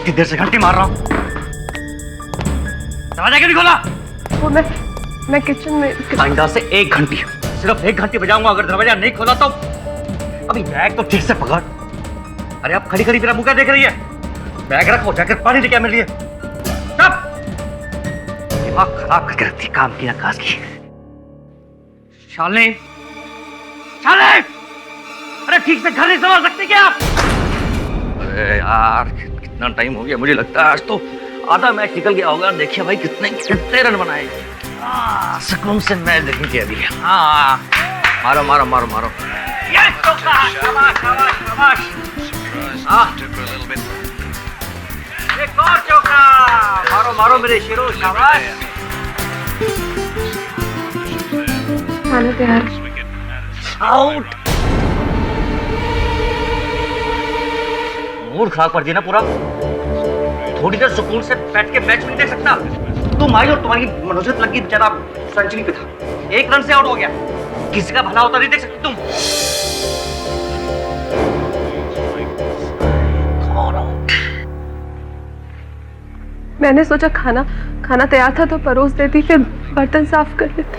कितनी देर से घंटी मार रहा हूँ, दरवाजा क्यों नहीं खोला? वो मैं किचन में। आइंदा से 1 घंटी, सिर्फ 1 घंटी बजाऊंगा। अगर दरवाजा नहीं खोला तो अभी बैग तो ठीक से पकड़। अरे आप खड़ी खड़ी मेरा मुंह क्या देख रही है? बैग रखो, जाकर पानी लेके आ मेरे लिए। चुप! दिमाग खराब करके रखती, काम की ना काज की। शालिनी, शालिनी! अरे ठीक से घर नहीं संभाल सकते क्या आप? अरे यार कितना टाइम हो गया, मुझे लगता है आज तो आधा मैच निकल गया होगा। देखिए भाई कितने रन बनाए। सुकून से मैच देखेंगे अभी। हाँ मारो मारो मारो मारो। शाबाश शाबाश शाबाश। एक और चौका। मारो मारो मेरे शेरों, शाबाश। खाना तैयार। आउट। मूड खराब कर दिया ना पूरा। थोड़ी देर सुकून से बैठ के मैच नहीं देख सकता? तुम आई और तुम्हारी मनोजत लगी बेचारा सेंचुरी पे था, 1 रन से आउट हो गया। किसी का भला होता नहीं देख सकते तुम? मैंने सोचा खाना तैयार था तो परोस देती, फिर बर्तन साफ कर लेती।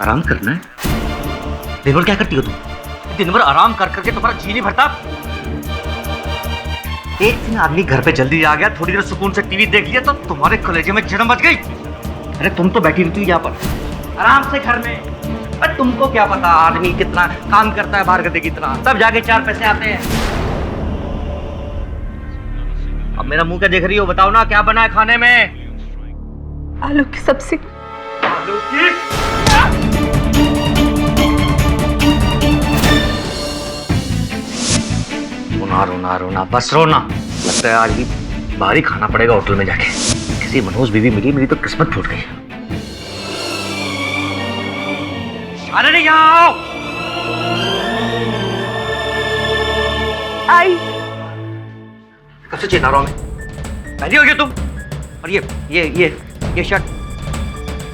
आराम करना है? दिन भर क्या करती हो तुम? दिन भर आराम कर करके तुम्हारा जी नहीं भरता? एक दिन आदमी घर पे जल्दी आ गया, थोड़ी देर सुकून से टीवी देख लिया तो तुम्हारे कलेजे में जलन बच गई। अरे तुम तो बैठी रहती हो यहाँ पर आराम से घर में। अरे तुमको क्या पता आदमी कितना काम करता है बाहर गधे की तरह, तब जाके 4 पैसे आते हैं। अब मेरा मुंह क्या देख रही हो? बताओ ना क्या बना है खाने में? आलू की सब्जी। आलू की? रोना रोना रोना, बस रोना। लगता है आज भी बाहर ही खाना पड़ेगा होटल में जाके। किसी मनोज बीवी मिली, मेरी तो किस्मत फूट गई। अरे नहीं यहाँ आओ। आई। कब से चिल्ला रहा हूं मैं? पहली हो गई तुम। और ये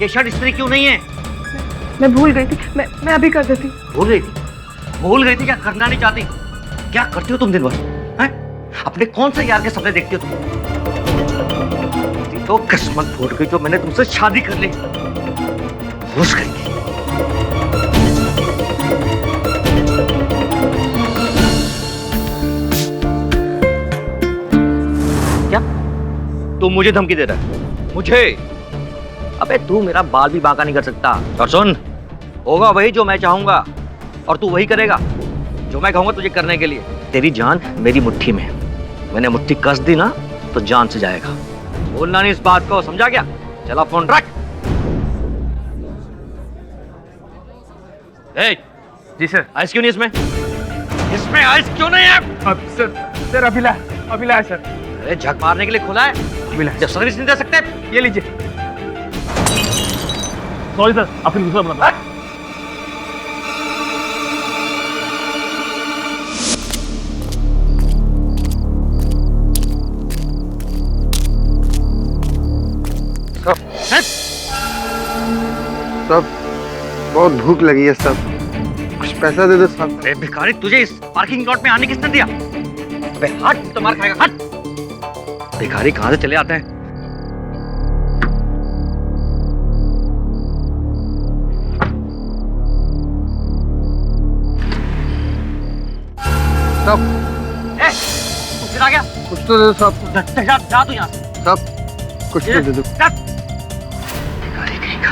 शर्ट इस्त्री क्यों नहीं है? मैं भूल गई थी। मैं अभी कर देती। भूल गई थी? भूल गई थी? क्या करना नहीं चाहती? क्या करती हो तुम दिन भर? हैं? अपने कौन से यार के सपने देखती हो तुम? तो किस्मत फूट गई जो मैंने तुमसे शादी कर ली। घुस गई। क्या तू मुझे धमकी दे रहा है? मुझे? अबे तू मेरा बाल भी बांका नहीं कर सकता। और सुन, होगा वही जो मैं चाहूंगा और तू वही करेगा जो मैं कहूंगा तुझे करने के लिए। तेरी जान मेरी मुट्ठी में है। मैंने मुट्ठी कस दी ना तो जान से जाएगा। बोलना नहीं इस बात को, समझा क्या? चला फोन रख। जी सर। आइस क्यों नहीं इसमें? इसमें आइस क्यों नहीं है? सर अभी लाया सर। अरे झक मारने के लिए खुला है, जब सर्विस नहीं दे सकते। ये लीजिए। सॉरी सर, आपने दूसरा बना। सब बहुत भूख लगी है सब, कुछ पैसा दे दो साहब। अरे भिखारी, तुझे इस पार्किंग लॉट में आने किसने दिया? अबे हट, तो मार खाएगा, हट। भिखारी कहां से चले आते हैं? सब तू फिर आ गया? कुछ तो दे दो साहब। जा तू यहाँ से। सब कुछ तो दे दो। भिखारी कहीं का।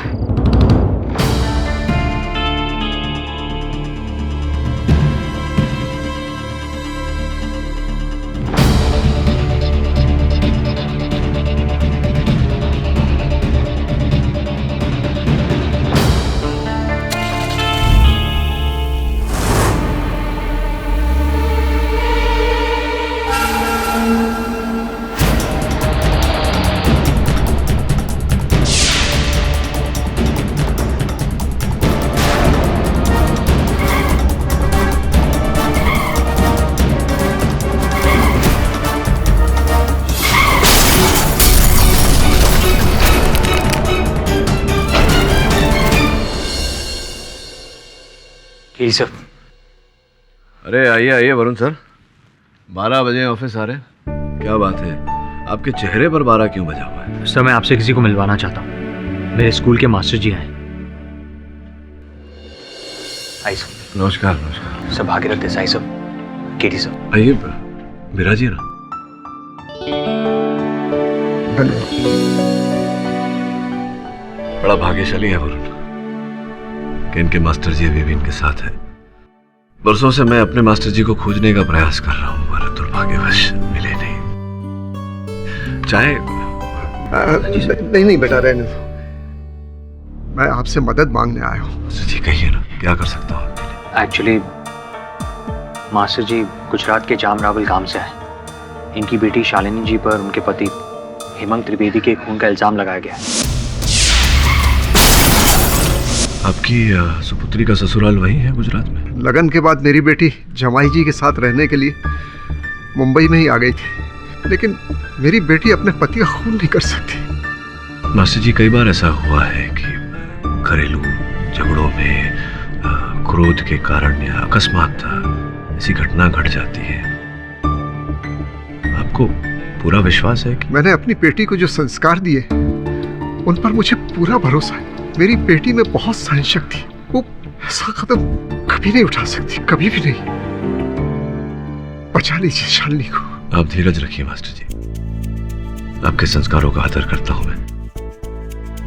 सर। अरे आइए आइए वरुण सर, 12 बजे ऑफिस आ रहे हैं? क्या बात है, आपके चेहरे पर 12 क्यों बजा हुआ है? सर मैं आपसे किसी को मिलवाना चाहता हूँ। मेरे स्कूल के मास्टर जी आए। आई सर। नमस्कार नमस्कार। Sir Bhagirath Desai sir, KD sir. आइए, बिराजिए ना। बड़ा भाग्यशाली है वरुण कि इनके मास्टर जी अभी भी इनके साथ है। बरसों से मैं अपने मास्टर जी को खोजने का प्रयास कर रहा हूँ, पर दुर्भाग्यवश मिले नहीं। चाहे नहीं बेटा, रहने दो। मैं आपसे मदद मांगने आया हूँ। मास्टर जी कहिए ना, क्या कर सकता हूँ? एक्चुअली मास्टर जी गुजरात के जामरावल गांव से आए। इनकी बेटी शालिनी जी पर उनके पति हेमंत त्रिवेदी के खून का इल्जाम लगाया गया है। आपकी सुपुत्री का ससुराल वही है गुजरात में? लगन के बाद मेरी बेटी जमाई जी के साथ रहने के लिए मुंबई में ही आ गई थी, लेकिन मेरी बेटी अपने पति का खून नहीं कर सकती। मास्टर जी कई बार ऐसा हुआ है कि घरेलू झगड़ों में क्रोध के कारण या अकस्मात ऐसी घटना घट जाती है। आपको पूरा विश्वास है कि? मैंने अपनी बेटी को जो संस्कार दिए उन पर मुझे पूरा भरोसा है। मेरी बेटी में बहुत सहन शक्ति, वो ऐसा कदम कभी नहीं उठा सकती, कभी भी नहीं। बचा लीजिए शालिनी को। आप धीरज रखिए मास्टर जी, आपके संस्कारों का आदर करता हूं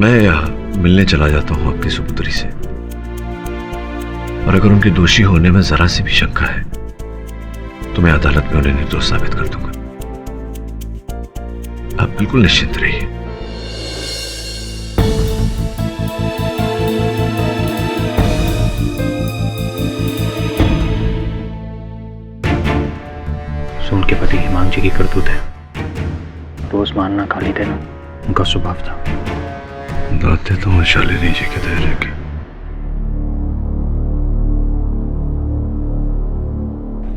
मैं मिलने चला जाता हूं आपकी सुपुत्री से, और अगर उनके दोषी होने में जरा सी भी शंका है तो मैं अदालत में उन्हें निर्दोष साबित कर दूंगा। आप बिल्कुल निश्चिंत रहिए। सोन के पति हेमांग जी की करतूत है। रोज मारना खाली देना उनका स्वभाव था। दाते तो शालिनी जी के धैर्य की।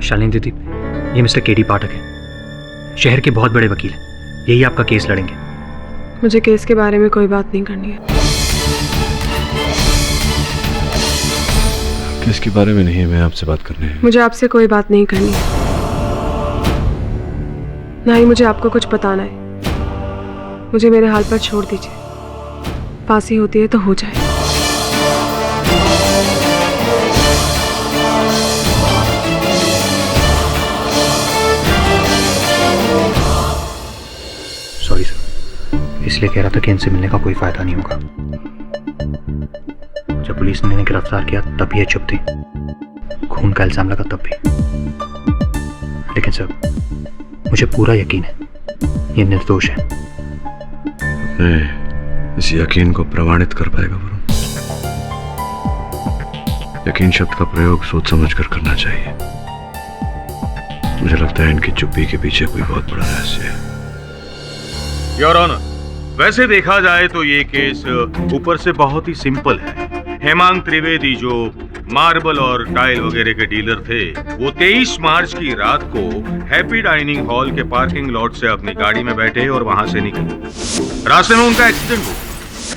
शालिनी दीदी, ये मिस्टर केडी पाठक है, शहर के बहुत बड़े वकील हैं। यही आपका केस लड़ेंगे। मुझे केस के बारे में कोई बात नहीं करनी है। केस के बारे में नहीं है, मैं आपसे बात करनी है। मुझे आपसे कोई बात नहीं करनी है, ना ही मुझे आपको कुछ बताना है। मुझे मेरे हाल पर छोड़ दीजिए। फांसी होती है तो हो जाए। सॉरी सर, इसलिए कह रहा था कि इनसे मिलने का कोई फायदा नहीं होगा। जब पुलिस ने इन्हें गिरफ्तार किया तब भी ये चुप थी, खून का इल्जाम लगा तब भी। लेकिन सर, मुझे पूरा यकीन है ये निर्दोष है। इस यकीन को प्रमाणित कर पाएगा वरुण? यकीन शब्द का प्रयोग सोच समझ कर करना चाहिए। मुझे लगता है इनकी चुप्पी के पीछे कोई बहुत बड़ा रहस्य है। योर ऑनर, वैसे देखा जाए तो ये केस ऊपर से बहुत ही सिंपल है। हेमांग त्रिवेदी जो मार्बल और टाइल वगैरह के डीलर थे, वो 23 मार्च की रात को हैप्पी डाइनिंग हॉल के पार्किंग लॉट से अपनी गाड़ी में बैठे और वहां से निकले। रास्ते में उनका एक्सीडेंट हुआ,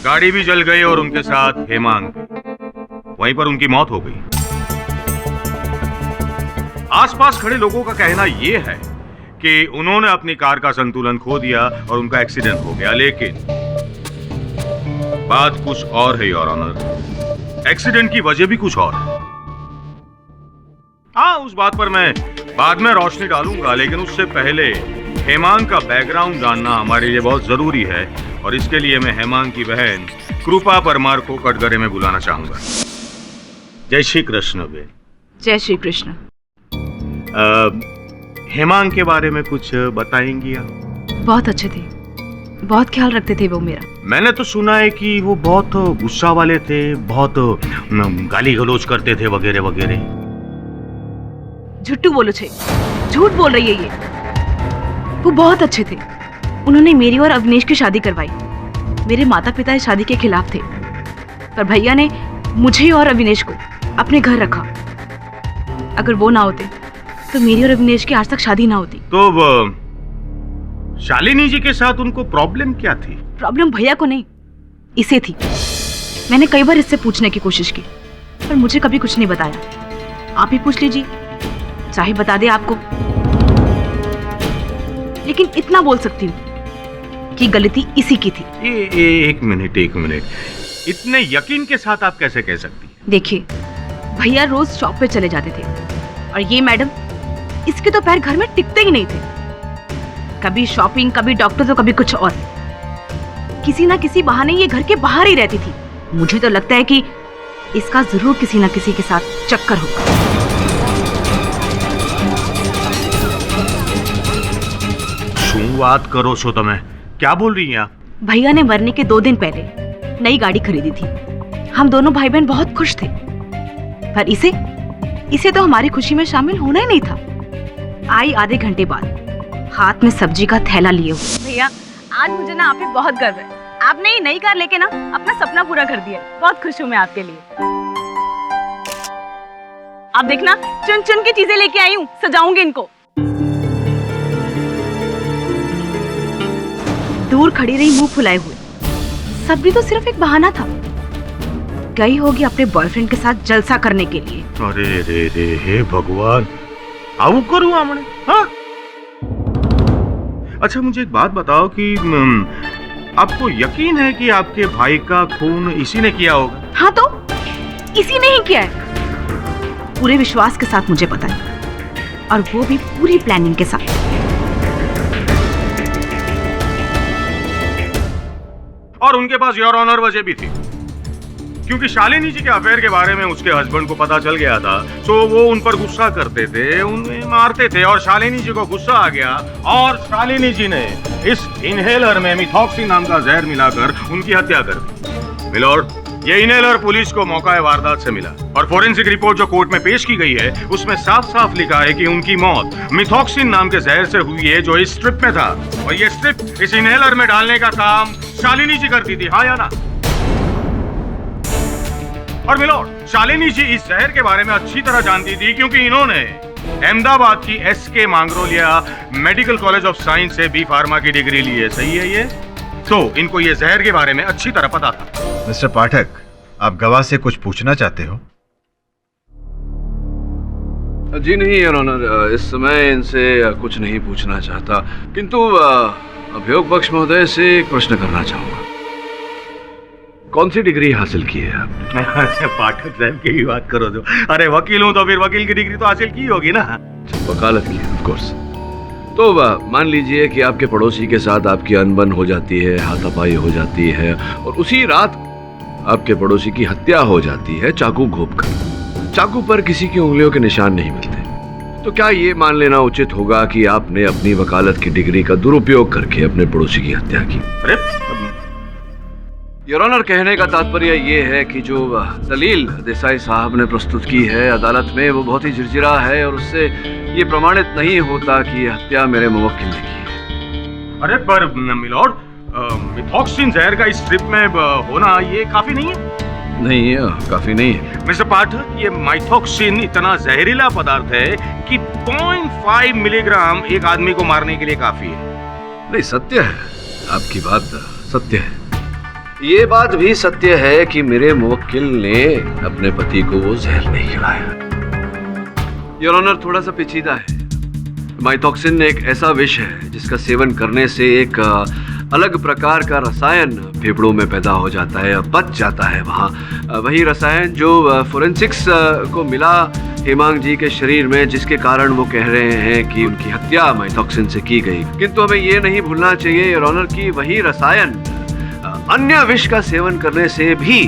गाड़ी भी जल गई और उनके साथ हेमांग, वहीं पर उनकी मौत हो गई। आसपास खड़े लोगों का कहना यह है कि उन्होंने अपनी कार का संतुलन खो दिया और उनका एक्सीडेंट हो गया, लेकिन बात कुछ और है योर ऑनर। एक्सीडेंट की वजह भी कुछ और है। हाँ, उस बात पर मैं बाद में रोशनी डालूंगा, लेकिन उससे पहले हेमांग का बैकग्राउंड जानना हमारे लिए बहुत जरूरी है, और इसके लिए मैं हेमांग की बहन कृपा परमार को कटघरे में बुलाना चाहूंगा। जय श्री कृष्ण बे। जय श्री कृष्ण। हेमांग के बारे में कुछ बताएंगी आप? बहुत अच्छे थे, बहुत ख्याल रखते थे वो मेरा। मैंने तो सुना है कि वो बहुत गुस्सा वाले थे, बहुत गाली गलौज करते थे वगैरह वगैरह। झूठू बोलो छे, झूठ बोल रही है ये। वो बहुत अच्छे थे। उन्होंने मेरी और अविनेश की शादी करवाई। मेरे माता पिता इस शादी के खिलाफ थे, पर भैया ने मुझे और अविनेश को अपने घर रखा। अगर वो ना होते तो मेरी और अविनेश की आज तक शादी ना होती। तो शालिनी जी के साथ उनको प्रॉब्लम क्या थी? प्रॉब्लम भैया को नहीं, इसे थी। मैंने कई बार इससे पूछने की कोशिश की, पर मुझे कभी कुछ नहीं बताया। आप ही पूछ लीजिए, चाहे बता दे आपको। लेकिन इतना बोल सकती हूँ कि गलती इसी की थी। एक मिनट, इतने यकीन के साथ आप कैसे कह सकती हैं? देखिए, भैया रोज शॉप पे चले जाते थे और ये मैडम, इसके तो पैर घर में टिकते ही नहीं थे। कभी शॉपिंग, कभी डॉक्टर, तो कभी कुछ और। किसी ना किसी बहाने ये घर के बाहर ही रहती थी। मुझे तो लगता है कि इसका जरूर किसी ना किसी के साथ चक्कर होगा। શું વાત કરો છો તમે? क्या बोल रही हैं आप? भैया ने मरने के 2 दिन पहले नई गाड़ी खरीदी थी। हम दोनों भाई बहन बहुत खुश थे, पर इसे तो हमारी खुशी में शामिल होना ही नहीं था। आई आधे घंटे बाद हाथ में सब्जी का थैला लिए हुए। भैया, आज मुझे ना आप पे बहुत गर्व है। आपने ये नई कार लेके ना अपना सपना पूरा कर दिया। बहुत खुश हूँ मैं आपके लिए। आप देखना, चुन चुन के चीजें लेके आई हूँ, सजाऊंगी इनको। दूर खड़ी रही मुंह फुलाए हुए। सब भी तो सिर्फ एक बहाना था। गई होगी अपने बॉयफ्रेंड के साथ जलसा करने के लिए। अरे रे रे, हे भगवान, आऊ करूँ हमने? हाँ? अच्छा, मुझे एक बात बताओ कि आपको यकीन है कि आपके भाई का खून इसी ने किया होगा? हाँ, तो इसी ने ही किया है। पूरे विश्वास के साथ मुझे पता है, और वो भी पूरी प्लानिंग के साथ। और उनके पास योर ऑनर वजह भी थी, क्योंकि शालिनी जी के अफेयर के बारे में उसके हस्बैंड को पता चल गया था। तो वो उन पर गुस्सा करते थे, उन्हें मारते थे, और शालिनी जी को गुस्सा आ गया और शालिनी जी ने इस इनहेलर में मिथॉक्सिन नाम का जहर मिलाकर उनकी हत्या कर दी। मिलॉर्ड, ये इनहेलर पुलिस को मौका वारदात से मिला, और फोरेंसिक रिपोर्ट जो कोर्ट में पेश की गई है उसमें साफ साफ लिखा है कि उनकी मौत मिथॉक्सिन नाम के जहर से हुई है, जो इस स्ट्रिप में था। और ये स्ट्रिप इस इनहेलर में डालने का काम शालिनी जी करती थी, हाँ या ना? और मिलॉर्ड, शालिनी जी इस जहर के बारे में अच्छी तरह जानती थी, क्योंकि इन्होंने अहमदाबाद की SK Mangrolia medical college of science से B फार्मा की डिग्री ली है। सही है ये? तो इनको ये जहर के बारे में अच्छी तरह पता था। मिस्टर पाठक, आप गवाह से कुछ पूछना चाहते हो? जी नहीं योर ऑनर, इस समय इनसे कुछ नहीं पूछना चाहता, किंतु अभियोग पक्ष महोदय से एक प्रश्न करना चाहूंगा। कौन सी डिग्री हासिल की है आपने? पाठक साहब की भी बात करो। जो अरे वकील हूं तो फिर वकील की डिग्री तो हासिल की होगी ना। वकालत की, ऑफ कोर्स। तो मान लीजिए कि आपके पड़ोसी के साथ आपकी अनबन हो जाती है, हाथापाई हो जाती है, और उसी रात आपके पड़ोसी की हत्या हो जाती है चाकू घोंपकर। चाकू पर किसी की उंगलियों के निशान नहीं मिलते, तो क्या ये मान लेना उचित होगा कि आपने अपनी वकालत की डिग्री का दुरुपयोग करके अपने पड़ोसी की हत्या की? अरे योर ऑनर, कहने का तात्पर्य ये है कि जो दलील देसाई साहब ने प्रस्तुत की है अदालत में, वो बहुत ही झिरझिरा है, और उससे ये प्रमाणित नहीं होता कि यह हत्या मेरे मुवक्किल ने की है। अरे पर मिलॉर्ड, मिथॉक्सिन जहर का इस स्ट्रिप में होना ये काफी नहीं है? नहीं, काफी नहीं है मिस्टर पाठक। ये माइथॉक्सिन इतना जहरीला पदार्थ है कि 0.5 मिलीग्राम एक आदमी को मारने के लिए काफी है। नहीं, सत्य है, आपकी बात सत्य है। ये बात भी सत्य है कि मेरे मुवक्किल ने अपने पति को वो जहर नहीं खिलाया। योर ऑनर, थोड़ा सा पेचीदा है। माइथॉक्सिन एक ऐसा विष है जिसका सेवन करने से एक अलग प्रकार का रसायन फेफड़ों में पैदा हो जाता है, बच जाता है वहाँ। वही रसायन जो फोरेंसिक्स को मिला हेमांग जी के शरीर में, जिसके कारण वो कह रहे हैं कि उनकी हत्या माइथॉक्सिन से की गई। किंतु हमें ये नहीं भूलना चाहिए योर ऑनर कि वही रसायन अन्य विष का सेवन करने से भी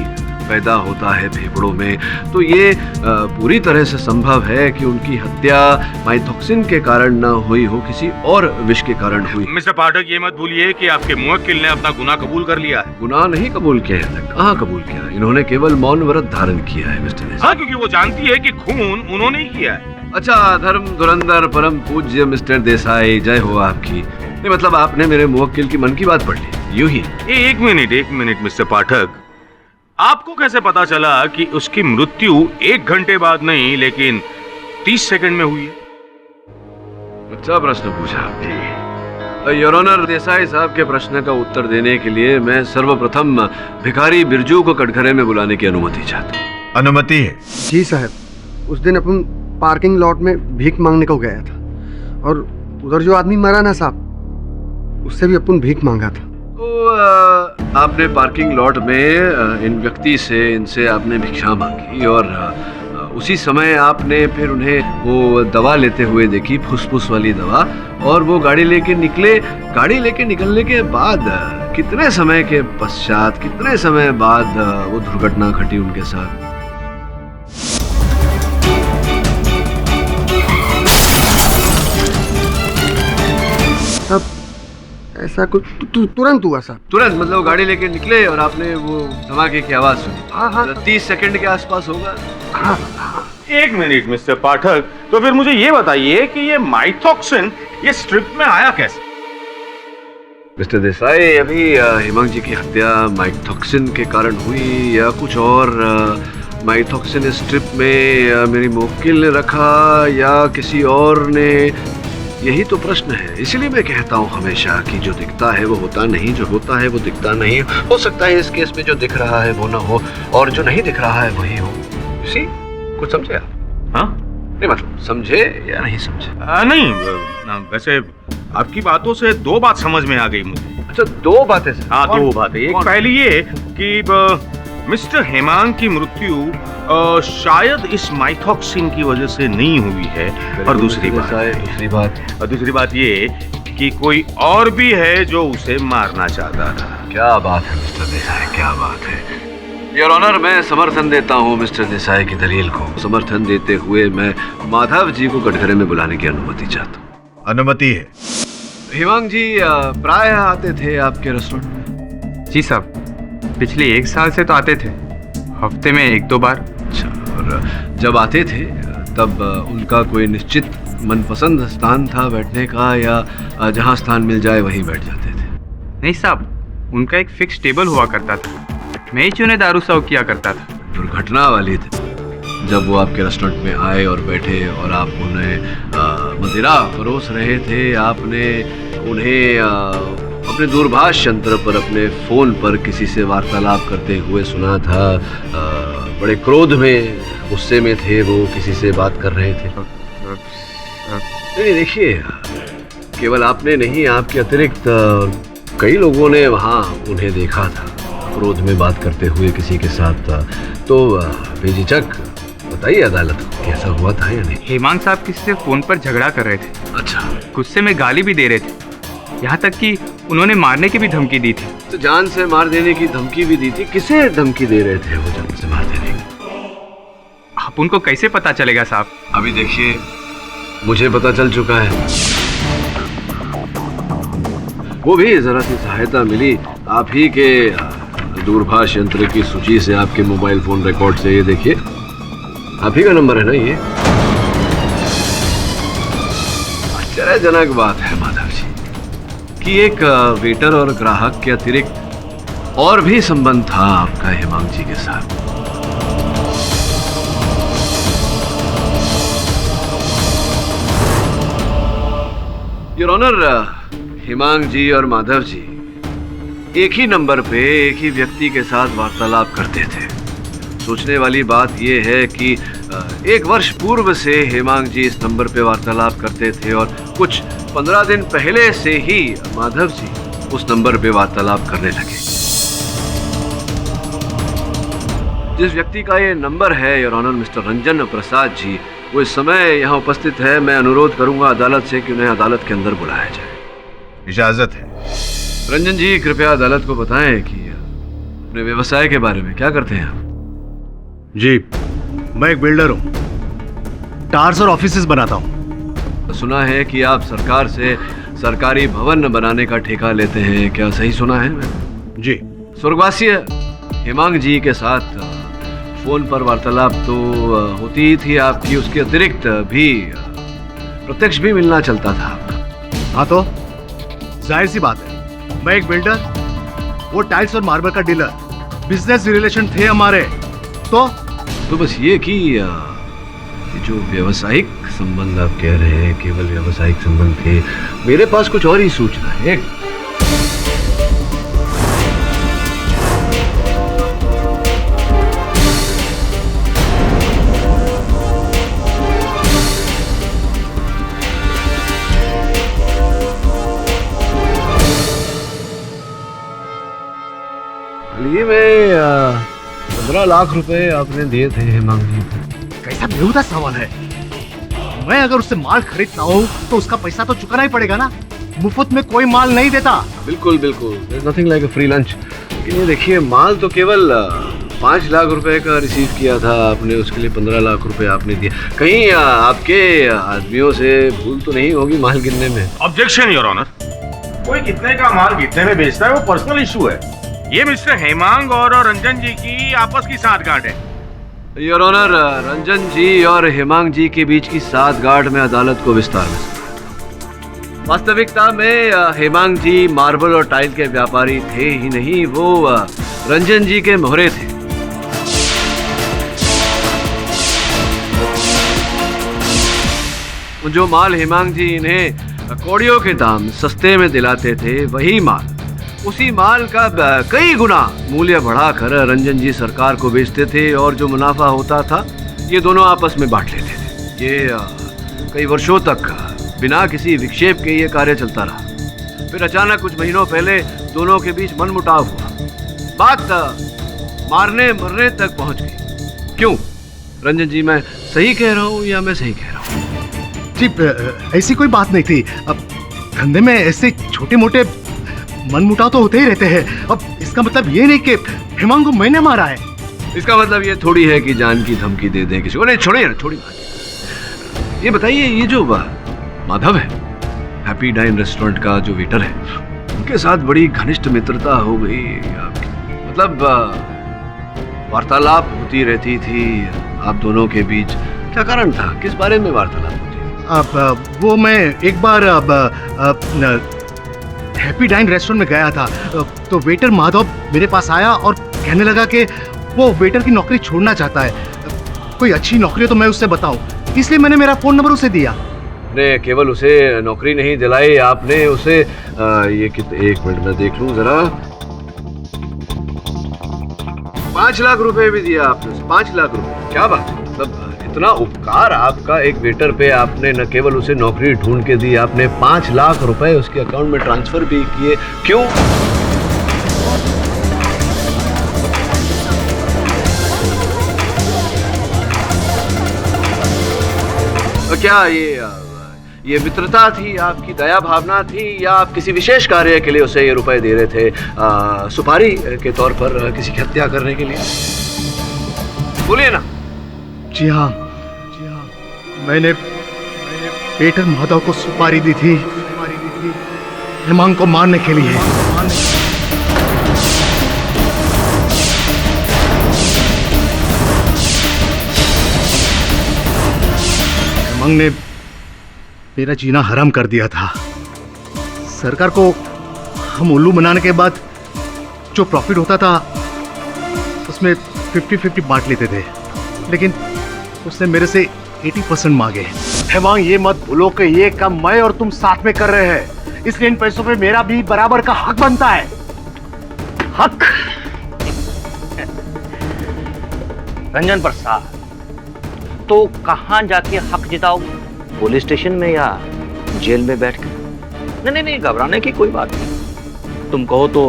पैदा होता है फेफड़ों में। तो ये पूरी तरह से संभव है कि उनकी हत्या माइथॉक्सिन के कारण न हुई हो, किसी और विष के कारण हुई। मिस्टर पाठक, ये मत भूलिए कि आपके मुवक्किल ने अपना गुनाह कबूल कर लिया है। गुनाह नहीं कबूल किया है। कहाँ कबूल किया? इन्होंने केवल मौन व्रत धारण किया है मिस्टर देसाई। हाँ, क्योंकि वो जानती है कि खून उन्होंने ही किया है। अच्छा, धर्म धुरंधर परम पूज्य मिस्टर देसाई, जय हो आपकी। नहीं, मतलब आपने मेरे मुवक्किल की मन की बात पढ़ ली, यूं ही। एक मिनट मिस्टर पाठक, आपको कैसे पता चला कि उसकी मृत्यु 1 घंटे बाद नहीं लेकिन 30 सेकंड में हुई है? अच्छा प्रश्न पूछा आपने। योर ऑनर, देसाई साहब के प्रश्न का उत्तर देने के लिए मैं सर्वप्रथम भिखारी बिरजू को कटघरे में बुलाने की अनुमति चाहता हूँ। अनुमति है? जी साहब, उस दिन अपन पार्किंग लॉट में भीख मांगने को गया था, और उधर जो आदमी मरा ना साहब, उससे भी अपन भीख मांगा था। तो आपने पार्किंग लॉट में इन व्यक्ति से इनसे आपने भिक्षा मांगी और उसी समय आपने फिर उन्हें वो दवा लेते हुए देखी, फुसफुस वाली दवा, और वो गाड़ी लेके निकले। गाड़ी लेके निकलने के बाद कितने समय के पश्चात, कितने समय बाद वो दुर्घटना घटी उनके साथ? साहब ऐसा कुछ तुरंत हुआ साहब। तुरंत मतलब गाड़ी लेके निकले और आपने वो धमाके की आवाज सुनी? हाँ हाँ 30 सेकंड के आसपास होगा। एक मिनट मिस्टर पाठक, तो फिर मुझे ये बताइए कि ये माइथॉक्सिन ये स्ट्रिप में आया कैसे? मिस्टर देसाई, अभी हेमांग जी की हत्या माइथॉक्सिन के कारण हुई या कुछ और? माइथॉक्सिन स्ट्रिप में मेरी मुवक्किल ने रखा या किसी और ने, यही तो प्रश्न है। इसलिए मैं कहता हूँ हमेशा कि जो दिखता है वो होता नहीं, जो होता है वो दिखता नहीं। हो सकता है इस केस में जो दिख रहा है वो ना हो और जो नहीं दिख रहा है वही हो। इसी कुछ समझे आप? हाँ नहीं मतलब समझे या नहीं समझे? नहीं, वैसे आपकी बातों से दो बात समझ में आ गई मुझे। अच्छा, दो बातें सर? हाँ, दो बातें। एक पहली ये कि मिस्टर हेमांग की मृत्यु शायद इस माइथॉक्सिन की वजह से नहीं हुई है, और दूसरी बात ये कि कोई और भी है जो उसे मारना चाहता था। क्या बात है मिस्टर देसाई, क्या बात है। योर ऑनर, मैं समर्थन देता हूँ मिस्टर देसाई की दलील को। समर्थन देते हुए मैं माधव जी को कटघरे में बुलाने की अनुमति चाहता हूँ। अनुमति है। हेमांग जी प्राय आते थे आपके रेस्टोरेंट में? जी साहब, पिछले 1 साल से तो आते थे, हफ्ते में 1-2 बार। अच्छा, और जब आते थे तब उनका कोई निश्चित मनपसंद स्थान था बैठने का, या जहाँ स्थान मिल जाए वहीं बैठ जाते थे? नहीं साहब, उनका एक फिक्स टेबल हुआ करता था, मैं ही उन्हें दारू सर्व किया करता था। दुर्घटना वाली थी जब वो आपके रेस्टोरेंट में आए और बैठे और आप उन्हें मदिरा परोस रहे थे। आपने उन्हें अपने दूरभाष यंत्र पर अपने फ़ोन पर किसी से वार्तालाप करते हुए सुना था। बड़े क्रोध में, गुस्से में थे वो, किसी से बात कर रहे थे। नहीं देखिए, केवल आपने नहीं, आपके अतिरिक्त कई लोगों ने वहाँ उन्हें देखा था क्रोध में बात करते हुए किसी के साथ। तो बेझिझक बताइए अदालत को, कैसा हुआ था या नहीं? हेमांग साहब किसी से फोन पर झगड़ा कर रहे थे। अच्छा। गुस्से में गाली भी दे रहे थे, यहाँ तक कि उन्होंने मारने की भी धमकी दी थी। तो जान से मार देने की धमकी भी दी थी? किसे धमकी दे रहे थे वो जान से मार देने की? आप उनको कैसे पता चलेगा साहब? अभी देखिए, मुझे पता चल चुका है। वो भी जरा सी सहायता मिली आप ही के दूरभाष यंत्र की सूची से, आपके मोबाइल फोन रिकॉर्ड से। ये देखिए, आप ही का नंबर है ना ये? आश्चर्यजनक बात है माधव जी कि एक वेटर और ग्राहक के अतिरिक्त और भी संबंध था आपका हेमांग जी के साथ। योर ऑनर, हेमांग जी और माधव जी एक ही नंबर पे एक ही व्यक्ति के साथ वार्तालाप करते थे। सोचने वाली बात यह है कि 1 वर्ष पूर्व से हेमांग जी इस नंबर पे वार्तालाप करते थे और कुछ 15 दिन पहले से ही माधव जी उस नंबर पे वार्तालाप करने लगे। जिस व्यक्ति का ये नंबर है your honour, mister Ranjan Prasad ji, वो इस समय यहाँ उपस्थित है। मैं अनुरोध करूंगा अदालत से कि उन्हें अदालत के अंदर बुलाया जाए। इजाजत है। रंजन जी, कृपया अदालत को बताएं कि अपने व्यवसाय के बारे में क्या करते हैं आप? जी, मैं एक बिल्डर हूँ, टार्स और ऑफिसेस बनाता हूँ। सुना है कि आप सरकार से सरकारी भवन बनाने का ठेका लेते हैं, क्या सही सुना है? जी। स्वर्गवासी हेमांग जी के साथ फोन पर वार्तालाप तो होती ही थी आपकी, उसके अतिरिक्त भी प्रत्यक्ष भी मिलना चलता था आपका। हाँ, तो जाहिर सी बात है, मैं एक बिल्डर, वो टाइल्स और मार्बल का डीलर, बिजनेस रिलेशन थे हमारे। तो बस ये कि जो व्यावसायिक संबंध आप कह रहे हैं केवल व्यावसायिक संबंध थे, मेरे पास कुछ और ही सूचना है। जी मैं 15 लाख रुपए आपने दिए थे हेमांग जी को। कैसा बेहुदा सवाल है। मैं अगर उससे माल खरीदता हूँ तो उसका पैसा तो चुकाना ही पड़ेगा ना। मुफ्त में कोई माल नहीं देता। बिल्कुल बिल्कुल, nothing like a free lunch. लेकिन ये देखिए, माल तो केवल 5 लाख रुपए का रिसीव किया था आपने, उसके लिए 15 लाख रुपए आपने दिए। कहीं आपके आदमियों से भूल तो नहीं होगी माल गिनने में? Objection your honour. कोई कितने का माल कितने में बेचता है वो पर्सनल इशू है। ये मिस्टर हेमांग और रंजन जी की आपस की साठगांठ है। योर ऑनर, रंजन जी और हेमांग जी के बीच की साठगांठ में अदालत को विस्तार में वास्तविकता में हेमांग जी मार्बल और टाइल के व्यापारी थे ही नहीं, वो रंजन जी के मोहरे थे। जो माल हेमांग जी इन्हें कौड़ियों के दाम सस्ते में दिलाते थे, वही माल, उसी माल का कई गुना मूल्य बढ़ाकर रंजन जी सरकार को बेचते थे और जो मुनाफा होता था ये दोनों आपस में बांट लेते थे। ये कई वर्षों तक बिना किसी विक्षेप के ये कार्य चलता रहा। फिर अचानक कुछ महीनों पहले दोनों के बीच मनमुटाव हुआ। बात मारने मरने तक पहुंच गई। क्यों रंजन जी, मैं सही कह रहा हूं या मैं सही कह रहा हूं? जी ऐसी कोई बात नहीं थी। अब धंधे में ऐसे छोटे मोटे मनमुटाव तो होते ही रहते हैं। अब इसका मतलब ये नहीं कि हेमांग को मैंने मारा है। इसका मतलब ये थोड़ी है कि जान की धमकी दे दें किसी को। नहीं छोड़िए ना, छोड़िए। ये बताइए, ये जो माधव है, हैप्पी डाइन रेस्टोरेंट का जो वेटर है, उनके साथ बड़ी घनिष्ठ मित्रता हो गई आपकी? मतलब वार्तालाप होती रहती थी आप दोनों के बीच, क्या कारण था? किस बारे में वार्तालाप होती? अब वो मैं एक बार हैप्पी डाइन रेस्टोरेंट में गया था तो वेटर माधव मेरे पास आया और कहने लगा कि वो वेटर की नौकरी छोड़ना चाहता है। कोई अच्छी नौकरी हो तो मैं उससे बताऊं, इसलिए मैंने मेरा फोन नंबर उसे दिया। आपने केवल उसे नौकरी नहीं दिलाई, आपने उसे एक मिनट में देख लूं जरा, 5 लाख रुपए भी दिया आपने। 5 लाख रुपए, क्या बात है। मतलब इतना उपकार आपका एक वेटर पे, आपने न केवल उसे नौकरी ढूंढ के दी, आपने 5 लाख रुपए उसके अकाउंट में ट्रांसफर भी किए। क्यों? तो क्या ये मित्रता थी, आपकी दया भावना थी, या आप किसी विशेष कार्य के लिए उसे ये रुपए दे रहे थे, सुपारी के तौर पर किसी की हत्या करने के लिए? बोलिए ना। जी हाँ, मैंने वेटर माधव को सुपारी दी थी हेमांग को मारने के लिए। हेमांग ने मेरा जीना हराम कर दिया था। सरकार को हम उल्लू बनाने के बाद जो प्रॉफिट होता था उसमें 50-50 बांट लेते थे, लेकिन उसने मेरे से 80% मांगे। हेमांग, ये मत भूलो कि ये काम मैं और तुम साथ में कर रहे हैं, इसलिए इन पैसों पे मेरा भी बराबर का हक बनता है। हक? रंजन प्रसाद, तो कहां जाके हक जिताओ? पुलिस स्टेशन में या जेल में बैठ कर? नहीं, घबराने की कोई बात नहीं। तुम कहो तो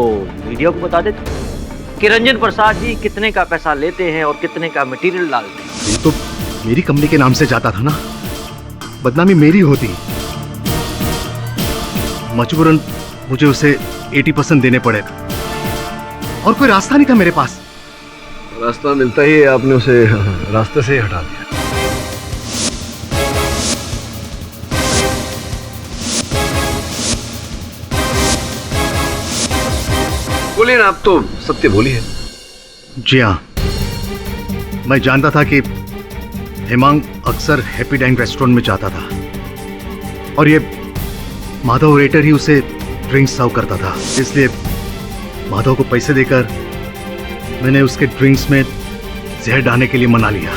मीडिया को बता देते कि रंजन प्रसाद जी कितने का पैसा लेते हैं और कितने का मटेरियल डालते हैं। ये तो मेरी कंपनी के नाम से जाता था ना, बदनामी मेरी होती। मजबूरन मुझे उसे 80% देने पड़े और कोई रास्ता नहीं था मेरे पास। रास्ता मिलता ही आपने उसे रास्ते से हटा दिया। बोलिए ना, आप तो सत्य बोलिए। जी हाँ, मैं जानता था कि हेमांग अक्सर हैप्पी डाइन रेस्टोरेंट में जाता था और ये माधव वेटर ही उसे ड्रिंक्स सर्व करता था, इसलिए माधव को पैसे देकर मैंने उसके ड्रिंक्स में जहर डालने के लिए मना लिया।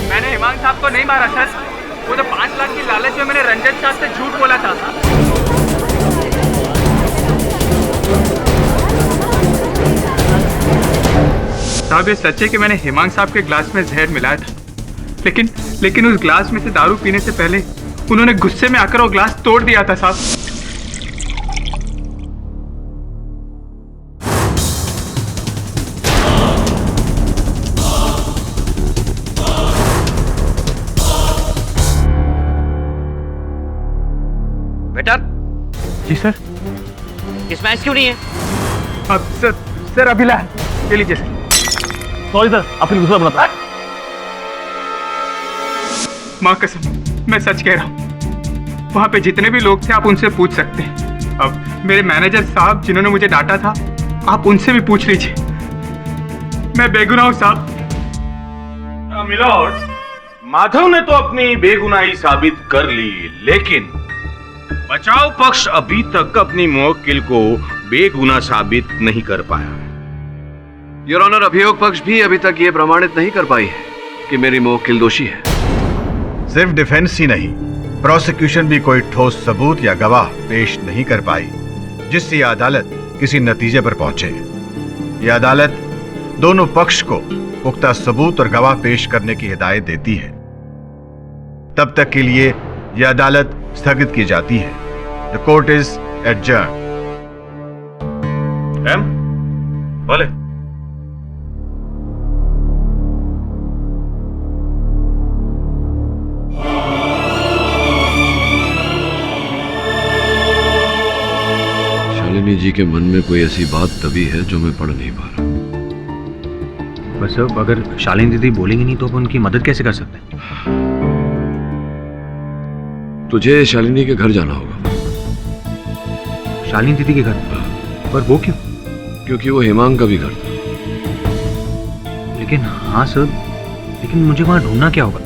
मैंने हेमांग साहब को नहीं मारा सर, वो तो 5 लाख की लालच में मैंने रंजन साहब से झूठ बोला था। साहब, ये सच है कि मैंने हेमांग साहब के ग्लास में जहर मिलाया था, लेकिन उस ग्लास में से दारू पीने से पहले उन्होंने गुस्से में आकर वो ग्लास तोड़ दिया था साहब। वेटर, जी सर। इसमें आइस क्यों नहीं है? अब सर अभी ला, ये लीजिए सर। सॉरी सर, आपने दूसरा बना था। माँ कसम, मैं सच कह रहा हूँ। वहाँ पे जितने भी लोग थे आप उनसे पूछ सकते हैं। अब मेरे मैनेजर साहब जिन्होंने मुझे डांटा था, आप उनसे भी पूछ लीजिए। मैं बेगुनाह हूँ साहब। मिलॉर्ड, माधव ने तो अपनी बेगुनाही साबित कर ली, लेकिन बचाव पक्ष अभी तक अपनी मुवक्किल को बेगुनाह साबित नहीं कर पाया। योर ऑनर, अभियोग पक्ष भी अभी तक ये प्रमाणित नहीं कर पाई है कि मेरी मुवक्किल दोषी है। सिर्फ डिफेंस ही नहीं, प्रोसिक्यूशन भी कोई ठोस सबूत या गवाह पेश नहीं कर पाई जिससे यह अदालत किसी नतीजे पर पहुंचे। यह अदालत दोनों पक्ष को पुख्ता सबूत और गवाह पेश करने की हिदायत देती है। तब तक के लिए यह अदालत स्थगित की जाती है। The court is adjourn. बोले शालिनी जी के मन में कोई ऐसी बात दबी है जो मैं पढ़ नहीं पा रहा। बस अब अगर शालिनी दीदी बोलेंगी नहीं तो अपन उनकी मदद कैसे कर सकते हैं? तुझे शालिनी के घर जाना होगा। शालिनी दीदी के घर? पर वो क्यों? क्योंकि वो हेमांग का भी घर था। लेकिन हाँ सर, लेकिन मुझे वहां ढूंढना क्या होगा?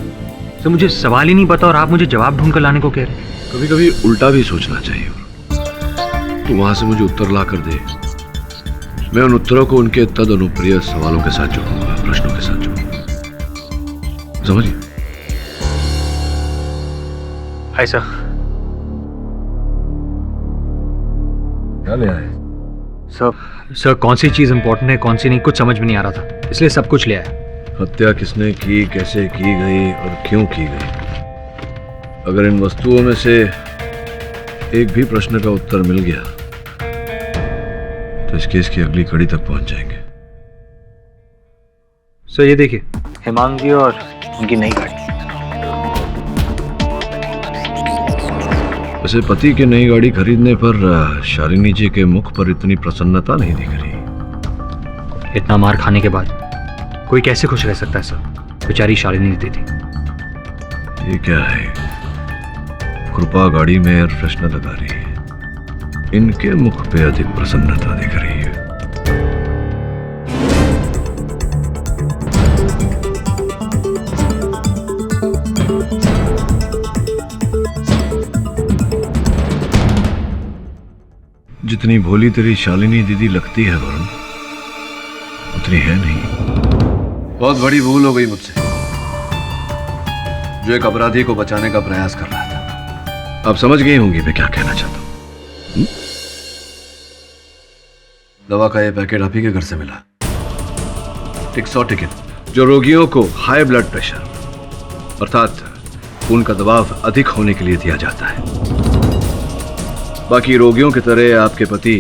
सर मुझे सवाल ही नहीं पता और आप मुझे जवाब ढूंढ कर लाने को कह रहे हैं। कभी कभी उल्टा भी सोचना चाहिए। तू वहां से मुझे उत्तर ला कर दे, मैं उन उत्तरों को उनके तद अनुप्रिय सवालों के साथ जोड़ूंगा, प्रश्नों के साथ जोड़ूंगा। समझिए? Hi sir. क्या ले आए? सर कौन सी चीज इंपॉर्टेंट है कौन सी नहीं, कुछ समझ में नहीं आ रहा था, इसलिए सब कुछ ले आया। हत्या किसने की, कैसे की गई और क्यों की गई? अगर इन वस्तुओं में से एक भी प्रश्न का उत्तर मिल गया तो इस केस की अगली कड़ी तक पहुंच जाएंगे। सर ये देखिए, हेमांग जी और उनकी नई गाड़ी। वैसे पति की नई गाड़ी खरीदने पर शालिनी जी के मुख पर इतनी प्रसन्नता नहीं दिख रही। इतना मार खाने के बाद कोई कैसे खुश रह सकता है सर? बेचारी शालिनी दीदी। ये क्या है? कृपा गाड़ी में एयर फ्रेशनर लगा रही है, इनके मुख पे अधिक प्रसन्नता दिख रही है। जितनी भोली तेरी शालिनी दीदी लगती है वरुण, उतनी है नहीं। बहुत बड़ी भूल हो गई मुझसे, जो एक अपराधी को बचाने का प्रयास कर रहा था। आप समझ गई होंगी मैं क्या कहना चाहता हूं। दवा का यह पैकेट आप ही के घर से मिला, टिक्सोटिकिन, जो रोगियों को हाई ब्लड प्रेशर अर्थात खून का दबाव अधिक होने के लिए दिया जाता है। बाकी रोगियों की तरह आपके पति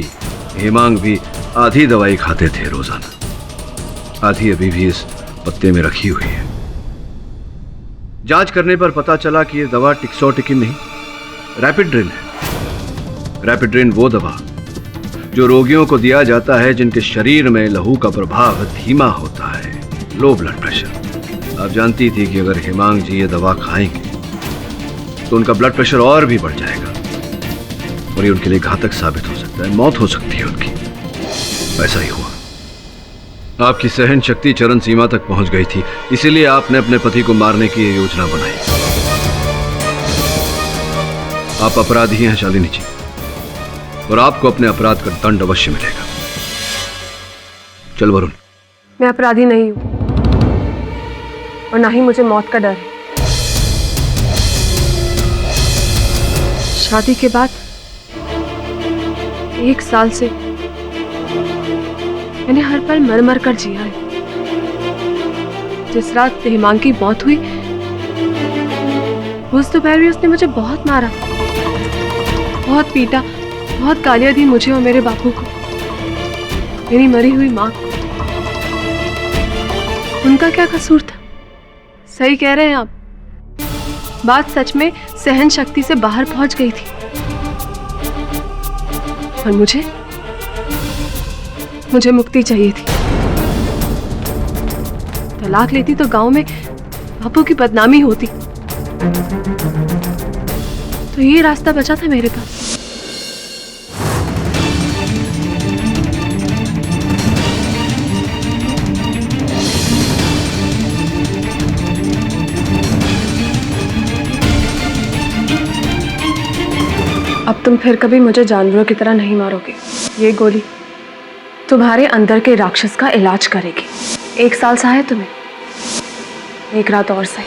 हेमांग भी आधी दवाई खाते थे रोजाना, आधी अभी भी इस पत्ते में रखी हुई है। जांच करने पर पता चला कि यह दवा टिक्सोटिकिन नहीं, रैपिड्रिन है। रैपिड्रिन वो दवा जो रोगियों को दिया जाता है जिनके शरीर में लहू का प्रभाव धीमा होता है, लो ब्लड प्रेशर। आप जानती थी कि अगर हेमांग जी ये दवा खाएंगे तो उनका ब्लड प्रेशर और भी बढ़ जाएगा और ये उनके लिए घातक साबित हो सकता है, मौत हो सकती है उनकी। ऐसा ही हुआ। आपकी सहन शक्ति चरम सीमा तक पहुंच गई थी, इसीलिए आपने अपने पति को मारने की ये योजना बनाई। आप अपराधी हैं शालिनी जी, और आपको अपने अपराध का दंड अवश्य मिलेगा। चल वरुण। मैं अपराधी नहीं हूं और ना ही मुझे मौत का डर है। शादी के बाद 1 साल से मैंने हर पल मर मर कर जिया है। जिस रात हेमांग की मौत हुई उस दोपहर भी उसने मुझे बहुत मारा, बहुत पीटा, बहुत गालियां दी मुझे और मेरे बापू को, मेरी मरी हुई माँ को। उनका क्या कसूर था? सही कह रहे हैं आप, बात सच में सहन शक्ति से बाहर पहुंच गई थी। और मुझे मुक्ति चाहिए थी। तलाक लेती तो गांव में बापू की बदनामी होती, तो ये रास्ता बचा था मेरे पास। अब तुम फिर कभी मुझे जानवरों की तरह नहीं मारोगे। ये गोली तुम्हारे अंदर के राक्षस का इलाज करेगी। 1 साल सा है तुम्हें, 1 रात और सही।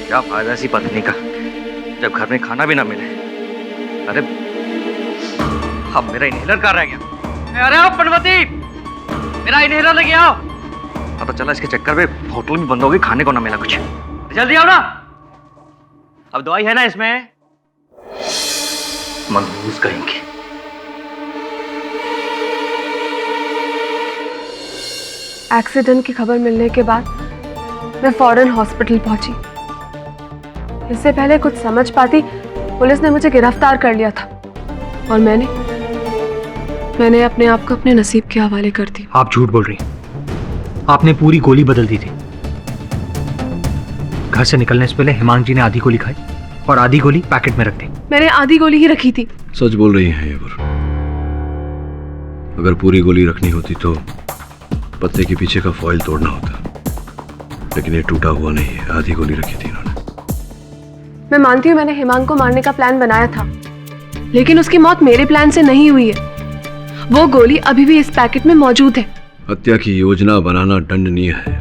क्या फायदा ऐसी पत्नी का जब घर में खाना भी ना मिले। अरे अब मेरा इनहेलर कहाँ रह गया? अरे आओ पनवती, मेरा इनहेलर लेके आओ। पता चला इसके चक्कर में होटल भी बंद हो गई, खाने को ना मिला कुछ। जल्दी आओ ना। अब दवाई है ना इसमें? मनहूस कहेंगे। एक्सीडेंट की खबर मिलने के बाद मैं फौरन हॉस्पिटल पहुंची। इससे पहले कुछ समझ पाती, पुलिस ने मुझे गिरफ्तार कर लिया था और मैंने अपने आप को अपने नसीब के हवाले कर दी। आप झूठ बोल रही हैं। आपने पूरी गोली बदल दी थी। घर से निकलने से पहले हिमांग जी ने आधी गोली खाई और आधी गोली पैकेट में रख दी। मैंने आधी गोली ही रखी थी। सच बोल रही हैं ये। अगर पूरी गोली रखनी होती तो पत्ते के पीछे का फॉइल तोड़ना होता, लेकिन ये टूटा हुआ नहीं है, आधी गोली रखी थी इन्होंने। मैं मानती हूँ मैंने हिमांग को मारने का प्लान बनाया था, लेकिन उसकी मौत मेरे प्लान से नहीं हुई है। वो गोली अभी भी इस पैकेट में मौजूद है। हत्या की योजना बनाना दंडनीय है